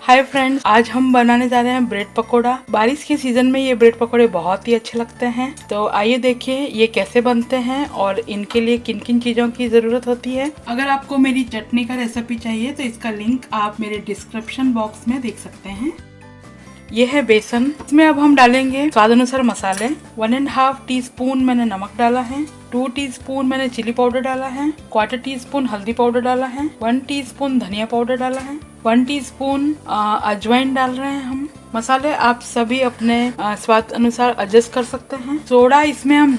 Hi friends, आज हम बनाने जा रहे हैं ब्रेड पकोड़ा। बारिश के सीजन में ये ब्रेड पकोड़े बहुत ही अच्छे लगते हैं। तो आइए देखिए ये कैसे बनते हैं और इनके लिए किन किन चीजों की जरूरत होती है। अगर आपको मेरी चटनी का रेसिपी चाहिए तो इसका लिंक आप मेरे डिस्क्रिप्शन बॉक्स में देख सकते हैं। ये है बेसन, इसमें अब हम डालेंगे स्वाद अनुसार मसाले। 1.5 टीस्पून मैंने नमक डाला है, 2 टीस्पून मैंने चिली पाउडर डाला है, 1/4 टीस्पून हल्दी पाउडर डाला है, 1 टीस्पून धनिया पाउडर डाला है, 1 टीस्पून अजवाइन डाल रहे हैं हम। मसाले आप सभी अपने स्वाद अनुसार एडजस्ट कर सकते हैं। सोडा इसमें हम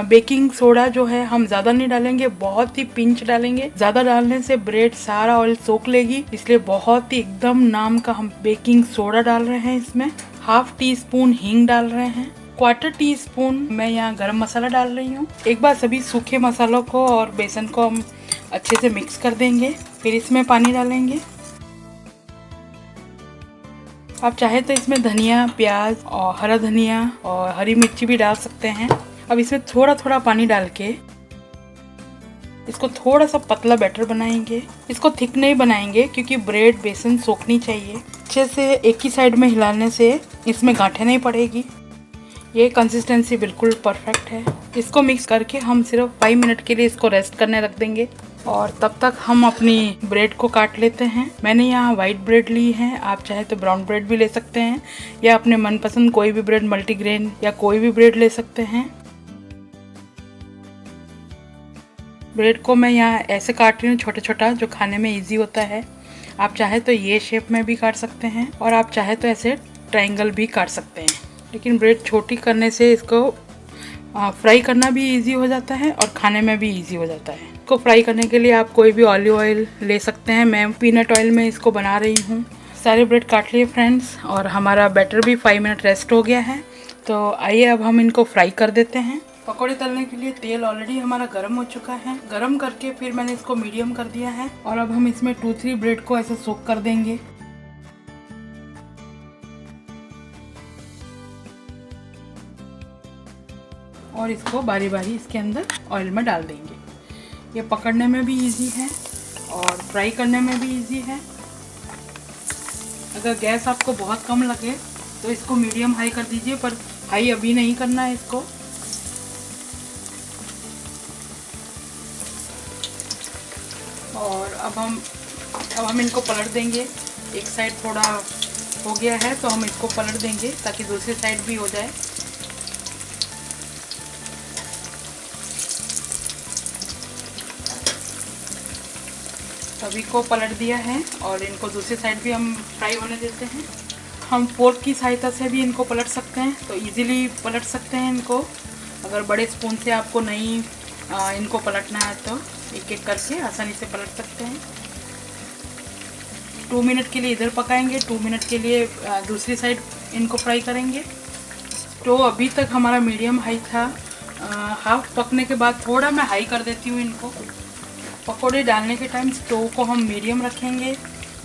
बेकिंग सोडा जो है हम ज्यादा नहीं डालेंगे, बहुत ही पिंच डालेंगे। ज्यादा डालने से ब्रेड सारा ऑयल सोख लेगी, इसलिए बहुत ही एकदम नाम का हम बेकिंग सोडा डाल रहे हैं। इसमें 1/2 टीस्पून हींग डाल रहे हैं, 1/4 टीस्पून मैं यहाँ गरम मसाला डाल रही हूँ। एक बार सभी सूखे मसालों को और बेसन को हम अच्छे से मिक्स कर देंगे, फिर इसमें पानी डालेंगे। आप चाहे तो इसमें धनिया, प्याज और हरा धनिया और हरी मिर्ची भी डाल सकते हैं। अब इसमें थोड़ा थोड़ा पानी डाल के इसको थोड़ा सा पतला बैटर बनाएंगे। इसको थिक नहीं बनाएंगे क्योंकि ब्रेड बेसन सोखनी चाहिए। अच्छे से एक ही साइड में हिलाने से इसमें गांठें नहीं पड़ेगी। ये कंसिस्टेंसी बिल्कुल परफेक्ट है। इसको मिक्स करके हम सिर्फ 5 मिनट के लिए इसको रेस्ट करने रख देंगे और तब तक हम अपनी ब्रेड को काट लेते हैं। मैंने यहाँ वाइट ब्रेड ली है, आप चाहे तो ब्राउन ब्रेड भी ले सकते हैं या अपने मनपसंद कोई भी ब्रेड, मल्टीग्रेन या कोई भी ब्रेड ले सकते हैं। ब्रेड को मैं यहाँ ऐसे काट रही हूँ छोटा छोटा, जो खाने में इजी होता है। आप चाहे तो ये शेप में भी काट सकते हैं और आप चाहे तो ऐसे ट्रायंगल भी काट सकते हैं। लेकिन ब्रेड छोटी करने से इसको फ्राई करना भी इजी हो जाता है और खाने में भी इजी हो जाता है। इसको फ्राई करने के लिए आप कोई भी ऑलिव ऑयल ले सकते हैं। मैं पीनट ऑयल में इसको बना रही हूँ। सारे ब्रेड काट लिए फ्रेंड्स और हमारा बैटर भी 5 मिनट रेस्ट हो गया है। तो आइए अब हम इनको फ्राई कर देते हैं। पकौड़े तलने के लिए तेल ऑलरेडी हमारा गर्म हो चुका है। गर्म करके फिर मैंने इसको मीडियम कर दिया है और अब हम इसमें 2-3 ब्रेड को ऐसे सोक कर देंगे। और इसको बारी बारी इसके अंदर ऑयल में डाल देंगे। ये पकड़ने में भी इजी है और फ्राई करने में भी इजी है। अगर गैस आपको बहुत कम लगे तो इसको मीडियम हाई कर दीजिए, पर हाई अभी नहीं करना है इसको। और अब हम इनको पलट देंगे। एक साइड थोड़ा हो गया है तो हम इसको पलट देंगे ताकि दूसरी साइड भी हो जाए। सभी को पलट दिया है और इनको दूसरी साइड भी हम फ्राई होने देते हैं। हम फोर्क की सहायता से भी इनको पलट सकते हैं, तो इजीली पलट सकते हैं इनको। अगर बड़े स्पून से आपको नहीं इनको पलटना है तो एक एक करके आसानी से पलट सकते हैं। 2 मिनट के लिए इधर पकाएंगे, 2 मिनट के लिए दूसरी साइड इनको फ्राई करेंगे। तो अभी तक हमारा मीडियम हाई था। हाफ पकने के बाद थोड़ा मैं हाई कर देती हूँ इनको। पकोड़े डालने के टाइम स्टोव को हम मीडियम रखेंगे।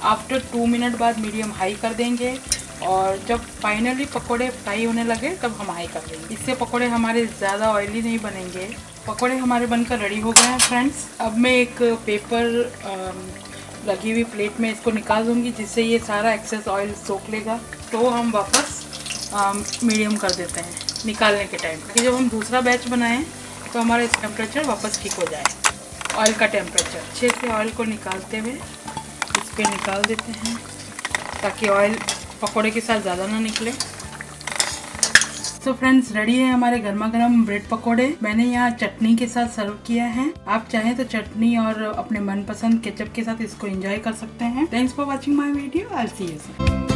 आफ्टर 2 मिनट बाद मीडियम हाई कर देंगे और जब फाइनली पकोड़े फ्राई होने लगे तब हम हाई कर देंगे। इससे पकोड़े हमारे ज़्यादा ऑयली नहीं बनेंगे। पकोड़े हमारे बनकर रेडी हो गए हैं फ्रेंड्स। अब मैं एक पेपर लगी हुई प्लेट में इसको निकाल दूँगी, जिससे ये सारा एक्सेस ऑयल सोख लेगा। तो हम वापस मीडियम कर देते हैं निकालने के टाइम, ताकि जब हम दूसरा बैच बनाएं तो हमारा इस टेम्परेचर वापस ठीक हो जाए। ऑयल का टेम्परेचर अच्छे से ऑयल को निकालते हुए इस पर निकाल देते हैं ताकि ऑयल पकोड़े के साथ ज़्यादा ना निकले। तो फ्रेंड्स, रेडी है हमारे गर्मा गर्म ब्रेड पकोड़े। मैंने यहाँ चटनी के साथ सर्व किया है। आप चाहें तो चटनी और अपने मनपसंद केचप के साथ इसको एंजॉय कर सकते हैं। Thanks for watching my video. I will see you soon.